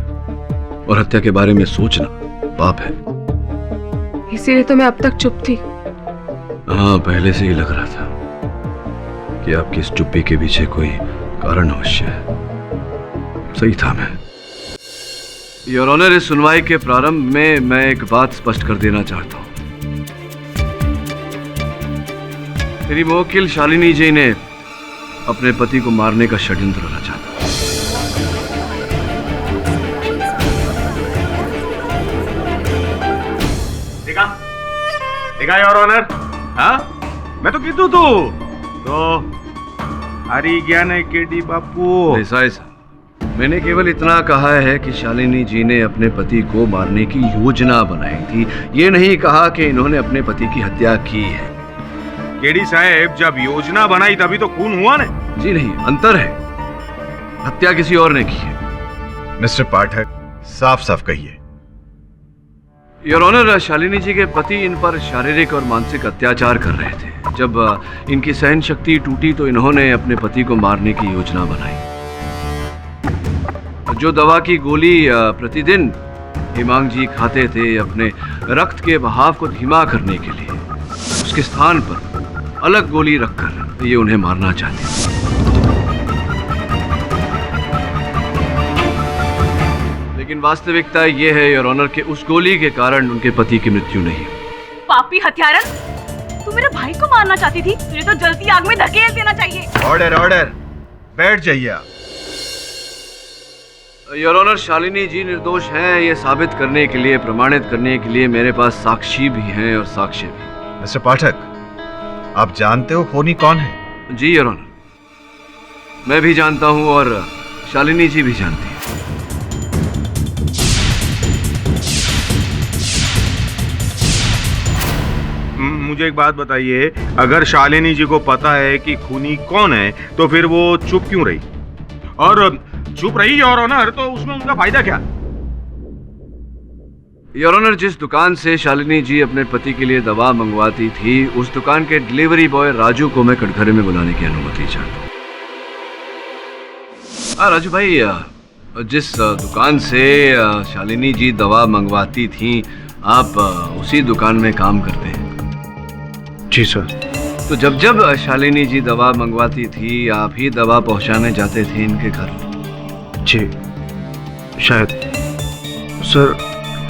और हत्या के बारे में सोचना पाप है। इसीलिए तो मैं अब तक चुप थी। हाँ, पहले से ही लग रहा था कि आपकी इस चुप्पी के पीछे कोई कारण अवश्य है। सही था मैं। योर ऑनर, इस सुनवाई के प्रारंभ में मैं एक बात स्पष्ट कर देना चाहता हूं। मेरी मुवक्किल शालिनी जी ने अपने पति को मारने का षड्यंत्र रचा था। देखा योर ऑनर? हाँ, मैं तो कीधु तू तो हरी ज्ञान है केडी बापू। देसाई साहब, मैंने केवल इतना कहा है कि शालिनी जी ने अपने पति को मारने की योजना बनाई थी। ये नहीं कहा कि इन्होंने अपने पति की हत्या की है। केडी साहब, जब योजना बनाई तभी तो खून हुआ ना? जी नहीं, अंतर है। हत्या किसी और ने की है। मिस्टर पाठक, साफ साफ कहिए। योर ऑनर, शालिनी जी के पति इन पर शारीरिक और मानसिक अत्याचार कर रहे थे। जब इनकी सहन शक्ति टूटी तो इन्होंने अपने पति को मारने की योजना बनाई। जो दवा की गोली प्रतिदिन हिमांग जी खाते थे अपने रक्त के बहाव को धीमा करने के लिए, उसके स्थान पर अलग गोली रखकर ये उन्हें मारना चाहते थे। लेकिन वास्तविकता ये है योर ऑनर कि उस गोली के कारण उनके पति की मृत्यु नहीं हुई। पापी हत्यारन, तू मेरे भाई को मारना चाहती थी। तुझे तो जल्दी आग में धकेल देना चाहिए। ऑर्डर ऑर्डर, बैठ जाइए आप। योर ऑनर, शालिनी जी निर्दोष हैं ये साबित करने के लिए, प्रमाणित करने के लिए मेरे पास साक्षी भी हैं और साक्ष्य भी। मिस्टर पाठक, आप जानते हो खूनी कौन है? जी योर ऑनर, मैं भी जानता हूं और शालिनी जी भी जानती हैं। मुझे एक बात बताइए, अगर शालिनी जी को पता है कि खूनी कौन है तो फिर वो चुप क्यों रही? और चुप रही योर ऑनर तो उसमें उनका फायदा क्या? योर ऑनर, जिस दुकान से शालिनी जी अपने पति के लिए दवा मंगवाती थी, उस दुकान के डिलीवरी बॉय राजू को मैं कटघरे में बुलाने की अनुमति चाहता हूँ। राजू भाई, जिस दुकान से शालिनी जी दवा मंगवाती थी, आप उसी दुकान में काम करते हैं? जी सर। तो जब जब शालिनी जी दवा मंगवाती थी, आप ही दवा पहुंचाने जाते थे इनके घर? जी शायद सर,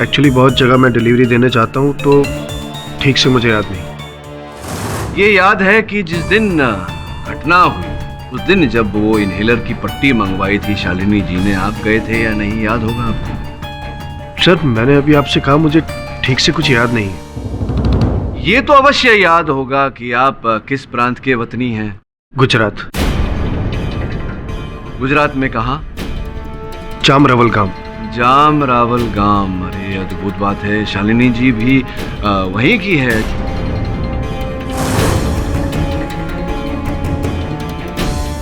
एक्चुअली बहुत जगह मैं डिलीवरी देने जाता हूँ तो ठीक से मुझे याद नहीं। ये याद है कि जिस दिन घटना हुई उस दिन जब वो इनहेलर की पट्टी मंगवाई थी शालिनी जी ने, आप गए थे या नहीं, याद होगा आपको? सर मैंने अभी आपसे कहा मुझे ठीक से कुछ याद नहीं है। ये तो अवश्य याद होगा कि आप किस प्रांत के वतनी हैं। गुजरात, गुजरात में कहाँ? जामरावल गांव। जामरावल गांव, अरे अद्भुत बात है। शालिनी जी भी वहीं की है।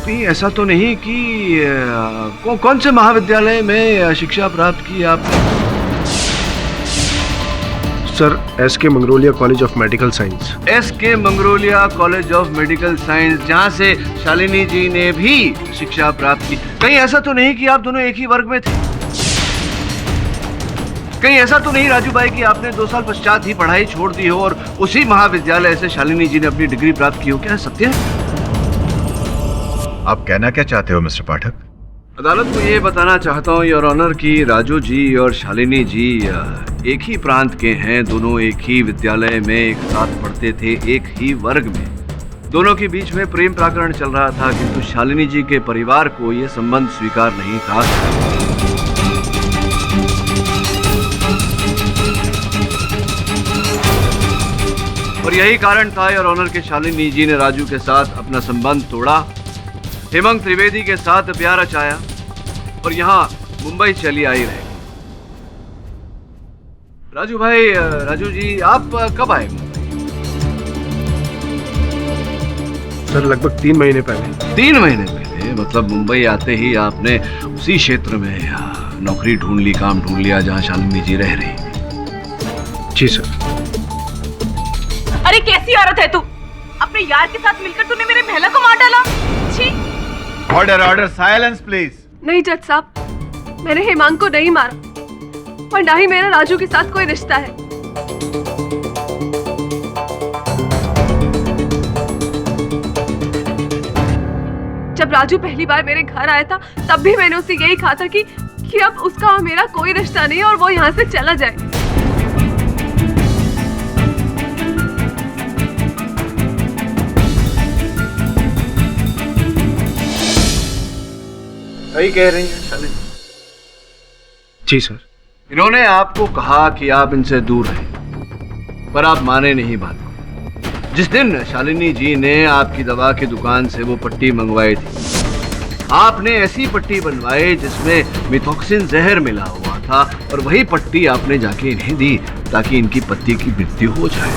कहीं ऐसा तो नहीं कि कौन से महाविद्यालय में शिक्षा प्राप्त की आपने? Sir, SK Mangrolia college of medical science. SK Mangrolia college of medical science, जहां से शालिनी जी ने भी शिक्षा प्राप्त की। कहीं ऐसा तो नहीं कि आप दोनों एक ही वर्ग में थे? कहीं ऐसा तो नहीं राजू भाई कि आपने 2 साल पश्चात ही पढ़ाई छोड़ दी हो और उसी महाविद्यालय से शालिनी जी ने अपनी डिग्री प्राप्त की हो? क्या सत्य है? आप कहना क्या चाहते हो मिस्टर पाठक? अदालत को ये बताना चाहता हूँ योर ऑनर कि राजू जी और शालिनी जी एक ही प्रांत के हैं। दोनों एक ही विद्यालय में एक साथ पढ़ते थे, एक ही वर्ग में। दोनों के बीच में प्रेम प्रकरण चल रहा था, किंतु शालिनी जी के परिवार को यह संबंध स्वीकार नहीं था। और यही कारण था योर ऑनर के शालिनी जी ने राजू के साथ अपना संबंध तोड़ा, हेमंत त्रिवेदी के साथ प्यार रचाया और यहाँ मुंबई चली आई रहे। राजू भाई, राजू जी, आप कब आए मुंबई? सर, लगभग 3 महीने पहले। 3 महीने पहले? मतलब मुंबई आते ही आपने उसी क्षेत्र में नौकरी ढूंढ ली, काम ढूंढ लिया जहाँ शालिनी जी रह रही? जी सर। अरे कैसी औरत है तू? अपने यार के साथ मिलकर तूने मेरे महला को मार डाला। छी! Order order, silence please. नहीं जज साहब, मैंने हेमांग को नहीं मारा और ना ही मेरा राजू के साथ कोई रिश्ता है। जब राजू पहली बार मेरे घर आया था तब भी मैंने उसे यही कहा था कि अब उसका और मेरा कोई रिश्ता नहीं और वो यहाँ से चला जाए। सही कह रही हैं शालिनी जी सर। इन्होंने आपको कहा कि आप इनसे दूर रहें, पर आप माने नहीं बात को। जिस दिन शालिनी जी ने आपकी दवा की दुकान से वो पट्टी मंगवाई थी, आपने ऐसी पट्टी बनवाई जिसमें मिथॉक्सिन जहर मिला हुआ था और वही पट्टी आपने जाके इन्हें दी ताकि इनकी पति की मृत्यु हो जाए।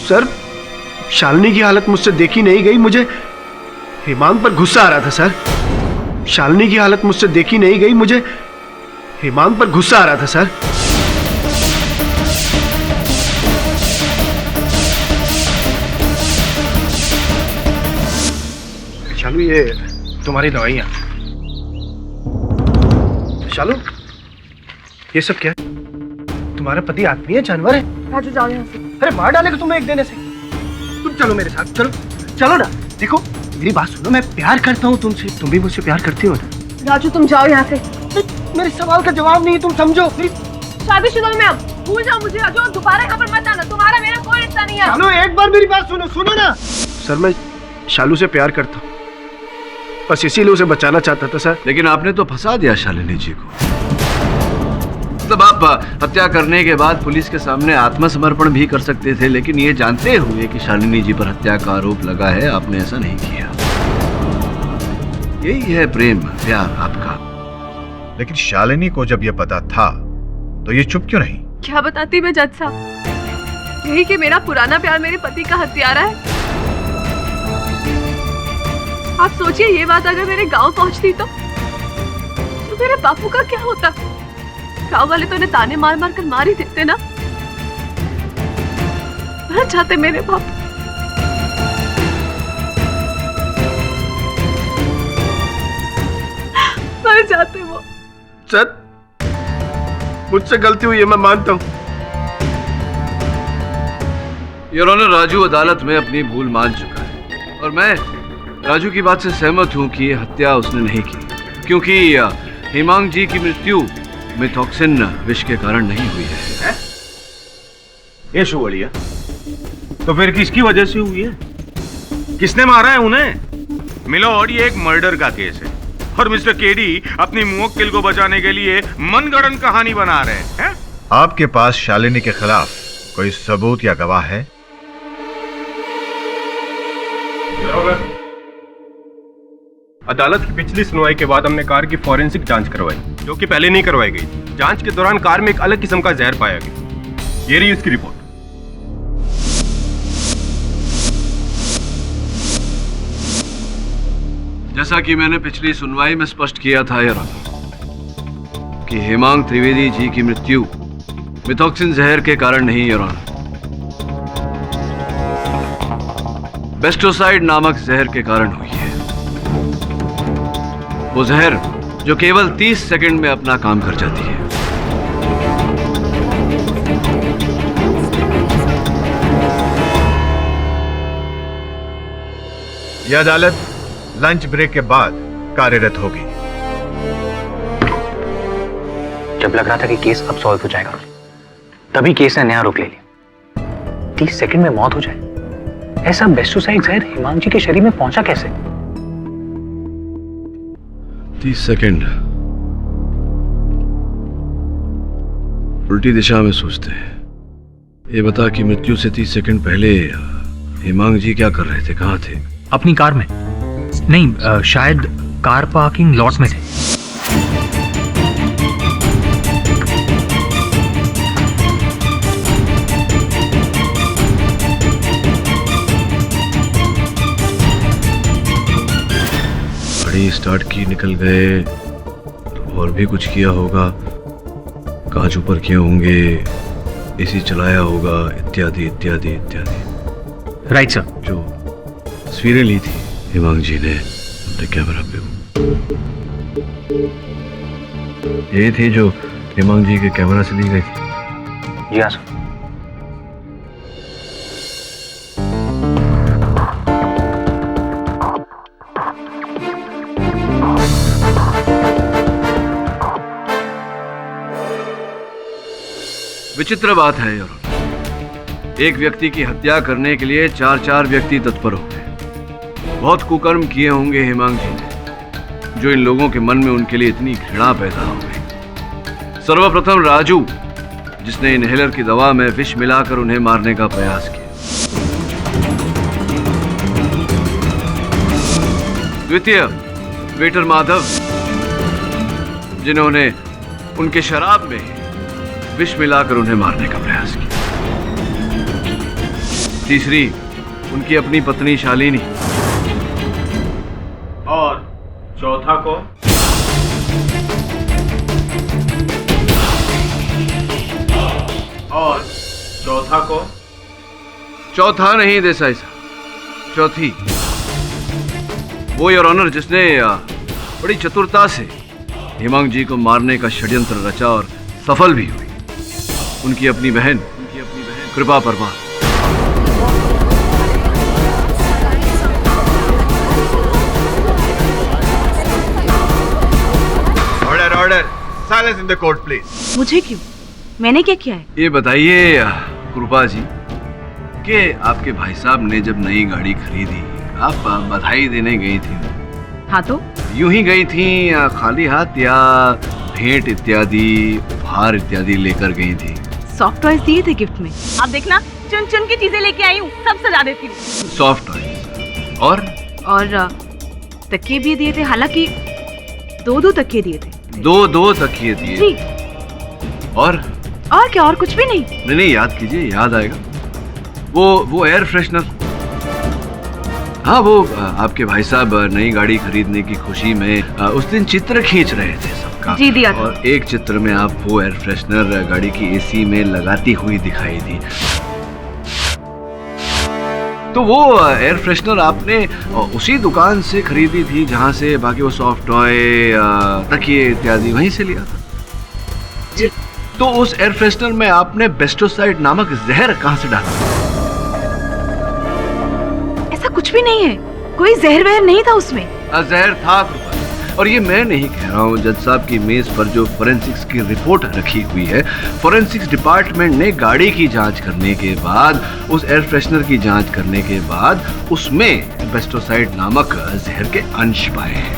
सर, शालिनी की हालत मुझसे देखी नहीं गई। मुझे हेमांग पर गुस्सा आ रहा था सर। शालिनी की हालत मुझसे देखी नहीं गई। मुझे हेमांग पर गुस्सा आ रहा था सर। शालू, ये तुम्हारी दवाइयाँ। शालू, ये सब क्या है? तुम्हारा पति आदमी है, जानवर है? राजू जाओ यहाँ से। अरे मार डालेगा तुम्हें एक देने से। तुम चलो मेरे साथ, चलो चलो ना। देखो मेरी बात सुनो, मैं प्यार करता हूँ तुमसे, तुम भी मुझसे प्यार करती हो ना? राजू तुम जाओ यहाँ से। मेरे सवाल का जवाब नहीं, तुम समझो। शादीशुदा में अब भूल जाओ मुझे राजू, और दोबारा यहाँ पर मत आना। तुम्हारा मेरा कोई रिश्ता नहीं है। शालू, एक बार मेरी बात सुनो, सुनो ना। सर, मैं शालू से प्यार करता हूँ, बस इसीलिए उसे बचाना चाहता था सर। लेकिन आपने तो फंसा दिया शालिनी जी को। मतलब आप हत्या करने के बाद पुलिस के सामने आत्मसमर्पण भी कर सकते थे, लेकिन ये जानते हुए कि शालिनी जी पर हत्या का आरोप लगा है, आपने ऐसा नहीं किया। यही है प्रेम, प्यार आपका। लेकिन शालिनी को जब यह पता था तो ये चुप क्यों नहीं? क्या बताती मैं जज साहब? यही कि मेरा पुराना प्यार मेरे पति का हत्यारा है। आप सोचिए, ये बात अगर मेरे गांव पहुंचती तो मेरे बापू का क्या होता? गांव वाले तो उन्हें ताने मार मार कर मार ही देते ना। मर जाते मेरे बापू। मर जाते वो। सर, मुझसे गलती हुई है, मैं मानता हूँ। योर ऑनर, राजू अदालत में अपनी भूल मान चुका है और मैं राजू की बात से सहमत हूं कि यह हत्या उसने नहीं की, क्योंकि हेमांग जी की मृत्यु मिथॉक्सिन विष के कारण नहीं हुई है। ये शुवलिया, तो फिर किसकी वजह से हुई है? किसने मारा है उन्हें? मिलोड, ये एक मर्डर का केस है और मिस्टर केडी अपनी मुवक्किल को बचाने के लिए मनगढ़ंत कहानी बना रहे हैं। आपके पास शालिनी के खिलाफ कोई सबूत या गवाह है? अदालत की पिछली सुनवाई के बाद हमने कार की फॉरेंसिक जांच करवाई, जो कि पहले नहीं करवाई गई थी। जांच के दौरान कार में एक अलग किस्म का जहर पाया गया। ये रही उसकी रिपोर्ट। जैसा कि मैंने पिछली सुनवाई में स्पष्ट किया था योर ऑनर कि हेमांग त्रिवेदी जी की मृत्यु मिथॉक्सिन जहर के कारण नहीं योर ऑनर, बेस्टोसाइड नामक जहर के कारण हुई है। वो जहर जो केवल 30 सेकंड में अपना काम कर जाती है। यह अदालत लंच ब्रेक के बाद कार्यरत होगी। जब लग रहा था कि केस अब सॉल्व हो जाएगा, तभी केस ने नया रुख ले लिया। 30 सेकंड में मौत हो जाए, ऐसा बेस्टोसाइड जहर हेमांग जी के शरीर में पहुंचा कैसे? 30 सेकंड उल्टी दिशा में सोचते हैं। ये बता कि मृत्यु से 30 सेकंड पहले हेमांग जी क्या कर रहे थे, कहाँ थे? अपनी कार में नहीं, शायद कार पार्किंग लॉट में थे। गाड़ी स्टार्ट की, निकल गए तो और भी कुछ किया होगा, कांच ऊपर किए होंगे, एसी चलाया होगा, इत्यादि इत्यादि इत्यादि। Right sir. जो तस्वीरें ली थी हेमांग जी ने अपने कैमरा पे, ये थी जो हेमांग जी के कैमरा से ली गई थी? जी हाँ सर। विचित्र बात है यार, एक व्यक्ति की हत्या करने के लिए 4 व्यक्ति तत्पर हो गए। बहुत कुकर्म किए होंगे हेमांग जी ने, जो इन लोगों के मन में उनके लिए इतनी घृणा पैदा हो गई। सर्वप्रथम राजू, जिसने इनहेलर की दवा में विष मिलाकर उन्हें मारने का प्रयास किया। द्वितीय वेटर माधव, जिन्होंने उनके शराब में विष मिलाकर उन्हें मारने का प्रयास किया। तीसरी उनकी अपनी पत्नी शालिनी। और चौथा को? और चौथा को? चौथा नहीं देसाई साहब, चौथी वो योर ऑनर जिसने बड़ी चतुरता से हेमांग जी को मारने का षड्यंत्र रचा और सफल भी हुई। उनकी अपनी बहन कृपा Parmar. Order order, silence in the court please. मुझे क्यों? मैंने क्या किया है? ये बताइए कृपा जी कि आपके भाई साहब ने जब नई गाड़ी खरीदी, आप बधाई देने गई थी? हाँ तो यूं ही गई थी खाली हाथ, या भेंट इत्यादि उपहार इत्यादि लेकर गई थी? सॉफ्ट टॉयज दिए थे गिफ्ट में। आप देखना, चुन चुन के चीजें लेके आई हूँ, सब सजा देती हूँ। सॉफ्ट टॉयज और तकिए भी दिए थे, हालांकि 2 तकिए दिए थे। 2 तकिए दिए जी। और क्या? और कुछ भी नहीं? नहीं, याद कीजिए, याद आएगा। वो एयर फ्रेशनर। हाँ, वो आपके भाई साहब नई गाड़ी खरीदने की खुशी में उस दिन चित्र खींच रहे थे सबका। जी दिया था। और एक चित्र में आप वो एयर फ्रेशनर गाड़ी की एसी में लगाती हुई दिखाई दी। तो वो एयर फ्रेशनर आपने उसी दुकान से खरीदी थी जहां से बाकी वो सॉफ्ट टॉय, तकिए इत्यादि वहीं से लिया था? जी। तो उस एयर फ्रेशनर में आपने बेस्टोसाइड नामक जहर कहां से डाला? ऐसा कुछ भी नहीं है, कोई जहर वहर नहीं था उसमें। जहर था कृपा। और ये मैं नहीं कह रहा हूँ, जज साहब की मेज पर जो फोरेंसिक्स की रिपोर्ट रखी हुई है, फोरेंसिक्स डिपार्टमेंट ने गाड़ी की जांच करने के बाद, उस एयर फ्रेशनर की जांच करने के बाद उसमें बेस्टोसाइड नामक जहर के अंश पाए हैं।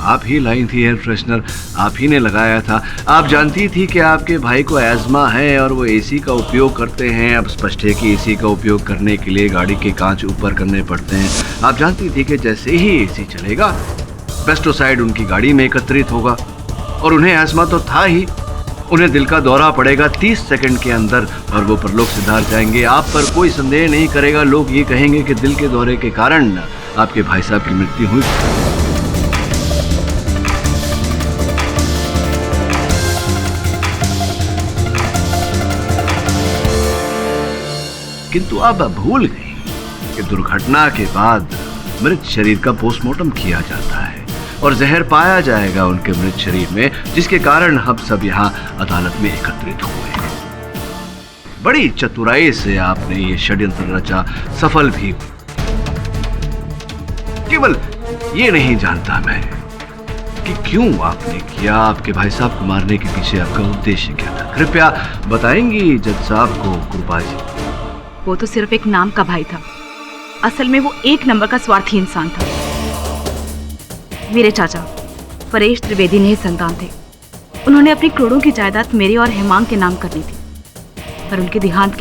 आप ही लाई थी एयर फ्रेशनर, आप ही ने लगाया था। आप जानती थी कि आपके भाई को एज़मा है और वो एसी का उपयोग करते हैं। अब स्पष्ट है कि एसी का उपयोग करने के लिए गाड़ी के कांच ऊपर करने पड़ते हैं। आप जानती थी कि जैसे ही एसी चलेगा पेस्टिसाइड उनकी गाड़ी में एकत्रित होगा, और उन्हें एज़मा तो था ही, उन्हें दिल का दौरा पड़ेगा 30 सेकंड के अंदर और वो परलोक सिधार जाएंगे। आप पर कोई संदेह नहीं करेगा। लोग ये कहेंगे कि दिल के दौरे के कारण आपके भाई साहब की मृत्यु हुई। किंतु आप भूल गई कि दुर्घटना के बाद मृत शरीर का पोस्टमार्टम किया जाता है और जहर पाया जाएगा उनके मृत शरीर में, जिसके कारण हम सब यहाँ अदालत में एकत्रित हुए हैं। बड़ी चतुराई से आपने ये षड्यंत्र रचा, सफल भी हुए। केवल ये नहीं जानता मैं कि क्यों आपने किया, आपके भाई साहब को मारने के पीछे आपका उद्देश्य क्या था। कृपया बताएंगी जज साहब को कृपा जी। वो तो सिर्फ एक नाम का भाई था, असल में वो एक नंबर का स्वार्थी इंसान था। मेरे चाचा परेश त्रिवेदी ने संतान थे। उन्होंने अपनी करोड़ों की जायदाद मेरे और हेमांग के नाम करनी थी, पर उनके देहांत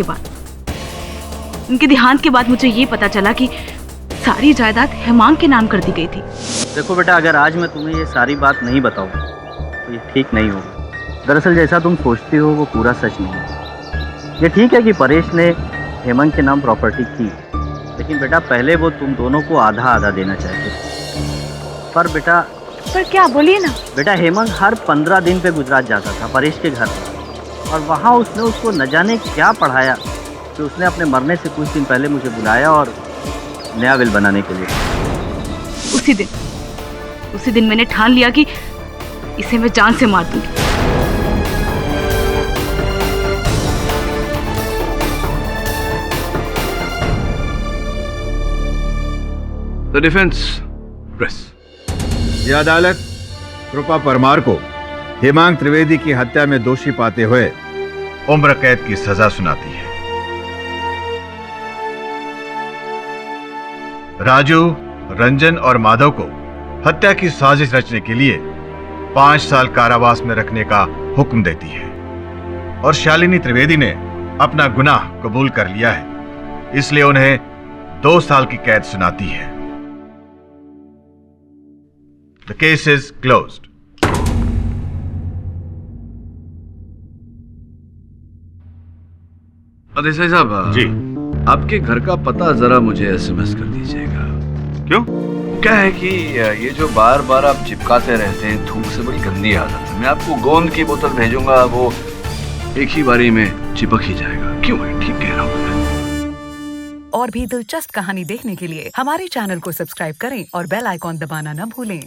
के बाद मुझे ये पता चला कि सारी जायदाद हेमांग के नाम कर दी गई थी। देखो बेटा, अगर आज मैं तुम्हें ये सारी बात नहीं बताऊंगा तो ये ठीक नहीं होगा। दरअसल जैसा तुम सोचती हो वो पूरा सच नहीं है। ये ठीक है कि परेश ने हेमंत के नाम प्रॉपर्टी की, लेकिन बेटा पहले वो तुम दोनों को आधा आधा देना चाहते थे। पर क्या, बोलिए ना। बेटा हेमंत हर 15 दिन पे गुजरात जाता था परेश के घर पर, और वहाँ उसने उसको न जाने क्या पढ़ाया कि उसने अपने मरने से कुछ दिन पहले मुझे बुलाया और नया विल बनाने के लिए। उसी दिन मैंने ठान लिया कि इसे मैं जान से मार दूंगी। The defence press. यह अदालत कृपा परमार को हेमांग त्रिवेदी की हत्या में दोषी पाते हुए उम्र कैद की सजा सुनाती है। राजू, रंजन और माधव को हत्या की साजिश रचने के लिए 5 साल कारावास में रखने का हुक्म देती है और शालिनी त्रिवेदी ने अपना गुनाह कबूल कर लिया है, इसलिए उन्हें 2 साल की कैद सुनाती है। The case is closed. Desai साहब जी, आपके घर का पता जरा मुझे एसएमएस कर दीजिएगा। क्यों? क्या है कि ये जो बार बार आप चिपकाते रहते हैं, थूक से बड़ी गंदी आदत है। मैं आपको गोंद की बोतल भेजूंगा, वो एक ही बारी में चिपक ही जाएगा। क्यों है? ठीक कह रहा हूँ। और भी दिलचस्प कहानी देखने के लिए हमारे चैनल को सब्सक्राइब करें और बेल आइकॉन दबाना न भूलें।